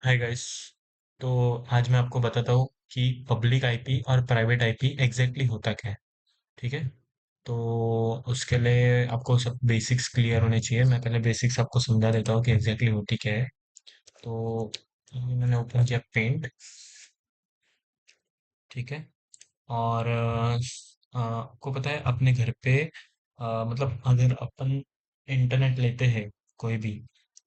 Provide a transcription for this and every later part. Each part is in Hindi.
Hi guys. तो आज मैं आपको बताता हूँ कि पब्लिक आईपी और प्राइवेट आईपी एग्जैक्टली होता क्या है। ठीक है। तो उसके लिए आपको सब बेसिक्स क्लियर होने चाहिए। मैं पहले बेसिक्स आपको समझा देता हूँ कि एग्जैक्टली होती क्या है। तो मैंने ओपन किया पेंट। ठीक है। और आपको पता है अपने घर पे मतलब अगर अपन इंटरनेट लेते हैं कोई भी,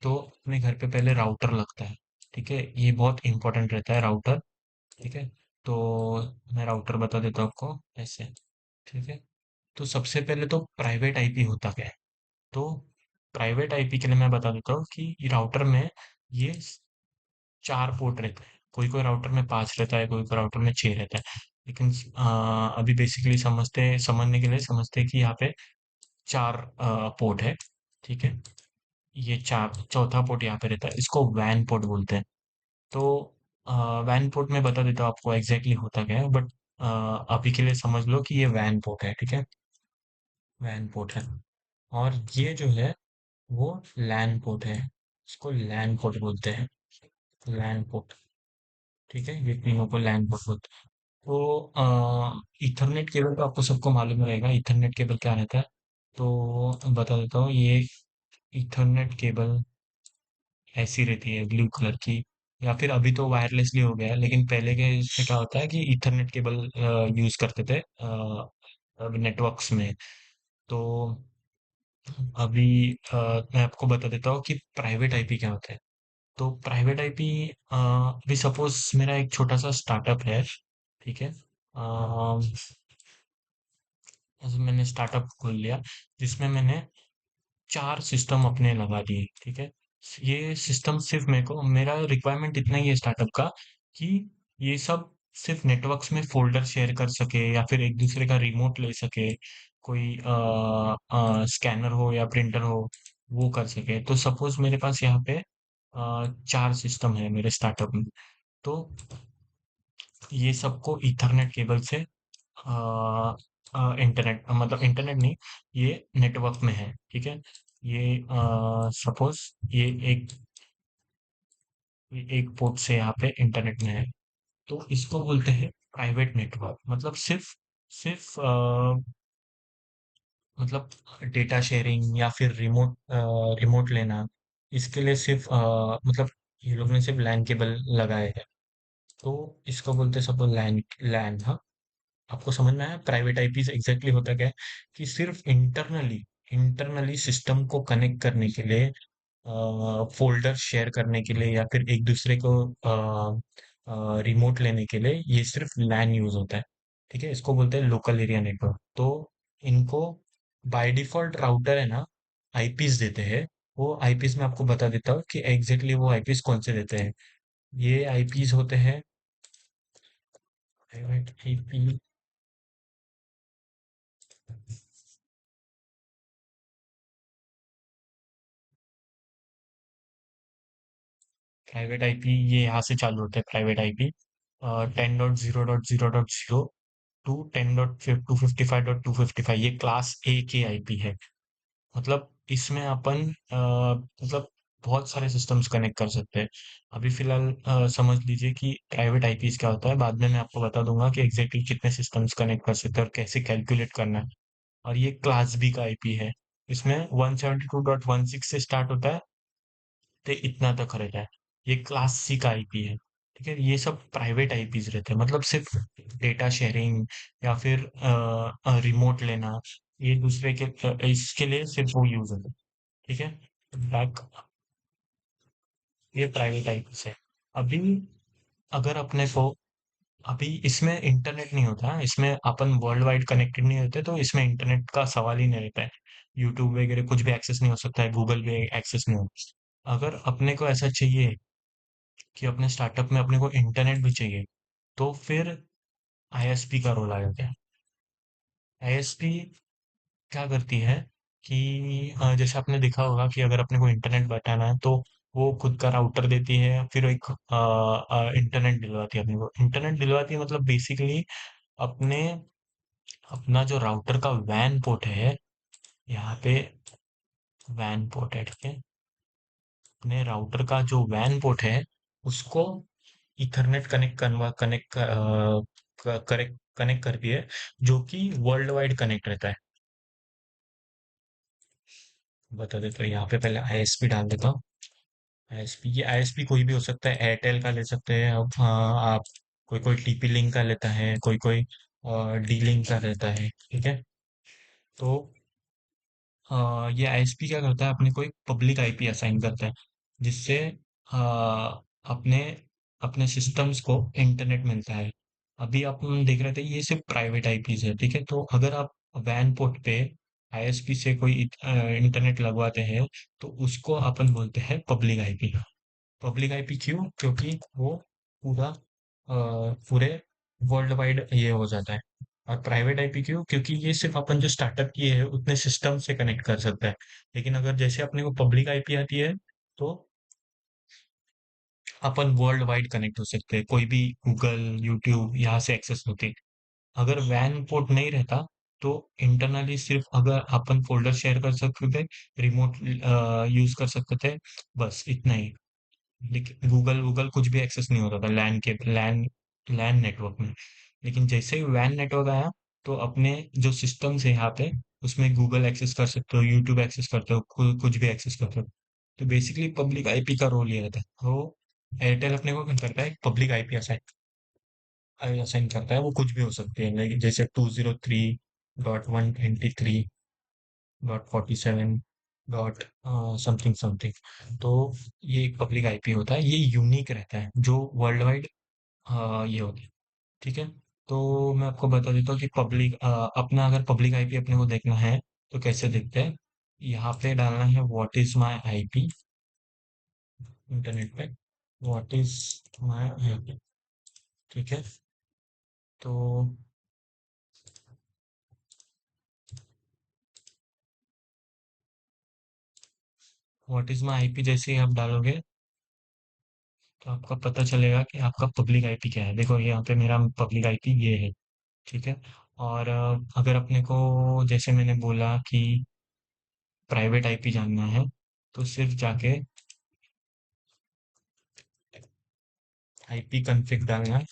तो अपने घर पे पहले राउटर लगता है। ठीक है, ये बहुत इंपॉर्टेंट रहता है राउटर। ठीक है। तो मैं राउटर बता देता हूँ आपको ऐसे। ठीक है। तो सबसे पहले तो प्राइवेट आईपी होता क्या है। तो प्राइवेट आईपी के लिए मैं बता देता हूँ कि राउटर में ये 4 पोर्ट रहते हैं। कोई कोई राउटर में 5 रहता है, कोई कोई राउटर में 6 रहता है। लेकिन अभी बेसिकली समझने के लिए समझते हैं कि यहाँ पे 4 पोर्ट है। ठीक है। ये चार चौथा पोर्ट यहाँ पे रहता है, इसको वैन पोर्ट बोलते हैं। तो वैन पोर्ट में बता देता हूँ आपको एग्जैक्टली होता क्या है, बट अभी के लिए समझ लो कि ये वैन पोर्ट है। ठीक है। वैन पोर्ट है। और ये जो है वो लैन पोर्ट है। इसको लैन पोर्ट बोलते हैं। LAN port. ठीक है, ये तीनों को लैन पोर्ट बोलते हैं। तो इथरनेट केबल तो आपको सबको मालूम रहेगा, इथरनेट केबल क्या रहता है। तो बता देता हूँ, ये इथरनेट केबल ऐसी रहती है ब्लू कलर की। या फिर अभी तो वायरलेसली हो गया है, लेकिन पहले के इसमें क्या होता है कि ईथरनेट केबल यूज करते थे नेटवर्क्स में। तो अभी मैं आपको बता देता हूँ कि प्राइवेट आईपी क्या होता है। तो प्राइवेट आईपी, अभी सपोज मेरा एक छोटा सा स्टार्टअप है। ठीक है। जैसे मैंने स्टार्टअप खोल लिया जिसमें मैंने 4 सिस्टम अपने लगा दिए। ठीक है। ये सिस्टम सिर्फ मेरे को, मेरा रिक्वायरमेंट इतना ही है स्टार्टअप का कि ये सब सिर्फ नेटवर्क्स में फोल्डर शेयर कर सके या फिर एक दूसरे का रिमोट ले सके। कोई स्कैनर हो या प्रिंटर हो, वो कर सके। तो सपोज मेरे पास यहाँ पे 4 सिस्टम है मेरे स्टार्टअप में। तो ये सबको ईथरनेट केबल से इंटरनेट, मतलब इंटरनेट नहीं, ये नेटवर्क में है। ठीक है। ये सपोज ये एक पोर्ट से यहाँ पे इंटरनेट में है। तो इसको बोलते हैं प्राइवेट नेटवर्क। मतलब सिर्फ सिर्फ मतलब डेटा शेयरिंग या फिर रिमोट लेना, इसके लिए सिर्फ मतलब ये लोग ने सिर्फ लैन केबल लगाए हैं। तो इसको बोलते हैं सब लैन। लैन, हाँ। आपको समझ में आया प्राइवेट आईपी से एग्जैक्टली होता क्या है। कि सिर्फ इंटरनली इंटरनली सिस्टम को कनेक्ट करने के लिए, फोल्डर शेयर करने के लिए या फिर एक दूसरे को रिमोट लेने के लिए ये सिर्फ लैन यूज होता है। ठीक है, इसको बोलते हैं लोकल एरिया नेटवर्क। तो इनको बाय डिफॉल्ट राउटर है ना, आईपीस देते हैं। वो आईपीस में आपको बता देता हूँ कि एग्जैक्टली वो आईपीस कौन से देते हैं। ये आईपीस होते हैं प्राइवेट आईपी। प्राइवेट आईपी ये यहाँ से चालू होता है। प्राइवेट आईपी 10.0.0.0 टू 10.255.255, ये क्लास ए के आईपी है। मतलब इसमें अपन मतलब बहुत सारे सिस्टम्स कनेक्ट कर सकते हैं। अभी फिलहाल समझ लीजिए कि प्राइवेट आईपीस क्या होता है, बाद में मैं आपको बता दूंगा कि एग्जैक्टली कितने सिस्टम्स कनेक्ट कर सकते हैं और कैसे कैलकुलेट करना है। और ये क्लास बी का आईपी है। इसमें 172.16 से स्टार्ट होता है, तो इतना तक रहता है। ये क्लास सी का आईपी है। ठीक है, ये सब प्राइवेट आईपीज रहते हैं, मतलब सिर्फ डेटा शेयरिंग या फिर रिमोट लेना, ये दूसरे के इसके लिए सिर्फ वो यूज होता है। ठीक है। बैक, ये प्राइवेट आईपी है। अभी अगर अपने को, अभी इसमें इंटरनेट नहीं होता है, इसमें अपन वर्ल्ड वाइड कनेक्टेड नहीं होते, तो इसमें इंटरनेट का सवाल ही नहीं रहता है। यूट्यूब वगैरह कुछ भी एक्सेस नहीं हो सकता है, गूगल भी एक्सेस नहीं हो। अगर अपने को ऐसा चाहिए कि अपने स्टार्टअप में अपने को इंटरनेट भी चाहिए, तो फिर आईएसपी का रोल आ जाता है। आईएसपी क्या करती है कि जैसे आपने देखा होगा कि अगर अपने को इंटरनेट बताना है, तो वो खुद का राउटर देती है, फिर एक इंटरनेट दिलवाती है। अपने को इंटरनेट दिलवाती है, मतलब बेसिकली अपने अपना जो राउटर का वैन पोर्ट है, यहाँ पे वैन पोर्ट है। ठीक है। अपने राउटर का जो वैन पोर्ट है, उसको इथरनेट कनेक्ट करती है, जो कि वर्ल्ड वाइड कनेक्ट रहता है। बता देता हूँ, यहाँ पे पहले आईएसपी डाल देता हूँ। आईएसपी, ये आईएसपी कोई भी हो सकता है, एयरटेल का ले सकते हैं अब, आप कोई कोई टीपी लिंक का लेता है, कोई कोई डी लिंक का रहता है, ठीक है। तो ये आईएसपी क्या करता है, अपने को एक पब्लिक आईपी असाइन करता है, जिससे अ, अपने अपने सिस्टम्स को इंटरनेट मिलता है। अभी अपन देख रहे थे ये सिर्फ प्राइवेट आईपीज है, ठीक है। तो अगर आप वैन पोर्ट पे आईएसपी से कोई इंटरनेट लगवाते हैं, तो उसको अपन बोलते हैं पब्लिक आईपी। पब्लिक आईपी क्यों? क्योंकि वो पूरा पूरे वर्ल्ड वाइड ये हो जाता है। और प्राइवेट आईपी क्यों? क्योंकि ये सिर्फ अपन जो स्टार्टअप किए हैं उतने सिस्टम से कनेक्ट कर सकता है। लेकिन अगर जैसे अपने को पब्लिक आईपी आती है, तो अपन वर्ल्ड वाइड कनेक्ट हो सकते हैं, कोई भी गूगल, यूट्यूब यहाँ से एक्सेस होती है। अगर वैन पोर्ट नहीं रहता, तो इंटरनली सिर्फ अगर अपन फोल्डर शेयर कर सकते थे, रिमोट यूज कर सकते थे, बस इतना ही। लेकिन गूगल गूगल कुछ भी एक्सेस नहीं होता था लैन नेटवर्क में। लेकिन जैसे ही वैन नेटवर्क आया, तो अपने जो सिस्टम्स है यहाँ पे, उसमें गूगल एक्सेस कर सकते हो, यूट्यूब एक्सेस करते हो, कुछ भी एक्सेस करते हो। तो बेसिकली पब्लिक आईपी का रोल ये रहता है। तो एयरटेल अपने को क्या करता है, पब्लिक आईपी असाइन असाइन करता है, वो कुछ भी हो सकती है, लाइक जैसे 203.123.47 समथिंग समथिंग। तो ये एक पब्लिक आईपी होता है, ये यूनिक रहता है, जो वर्ल्ड वाइड ये होता है, ठीक है। तो मैं आपको बता देता हूँ कि अपना अगर पब्लिक आईपी अपने को देखना है, तो कैसे देखते हैं। यहाँ पे डालना है what is my IP, internet पे व्हाट इज माई आईपी, ठीक है। तो व्हाट इज माई आईपी जैसे ही आप डालोगे, तो आपका पता चलेगा कि आपका पब्लिक आईपी क्या है। देखो यहाँ पे मेरा पब्लिक आईपी ये है, ठीक है। और अगर अपने को जैसे मैंने बोला कि प्राइवेट आईपी जानना है, तो सिर्फ जाके आईपी कॉन्फ़िग डालना है।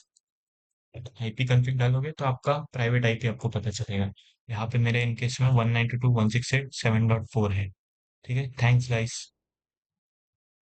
आईपी कॉन्फ़िग डालोगे तो आपका प्राइवेट आईपी आपको पता चलेगा। यहाँ पे मेरे इन केस में 192.168.7.4 है, ठीक है। Thanks guys.